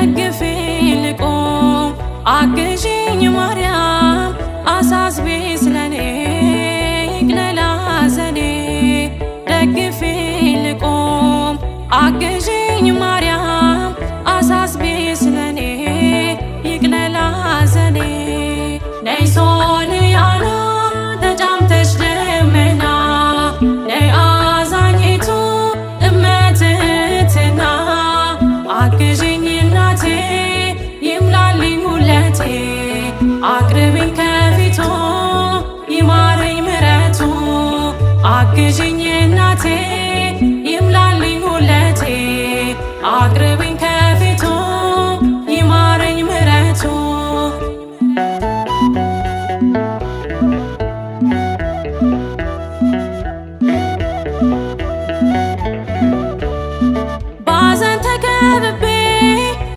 ደግፊኝ ልቁም አግዢኝ ማርያም አሳስቢ ስለኔ ይቅለል ሐዘኔ ደግፊኝ ልቁም አግዢኝ ማርያም አሳስቢ ስለኔ ይቅለል ሐዘኔ ነይ ሶልያና ተጫምተሽ ደመና ነይ አዛኝቱ እመትህትና አግዢኝ እናቴ ይምላልኝ ሁለቴ አቅርቢኝ ከፊቱ ይማረኝ ምሕረቱ አግዢኝ እናቴ ይምላልኝ ሁለቴ አቅርቢኝ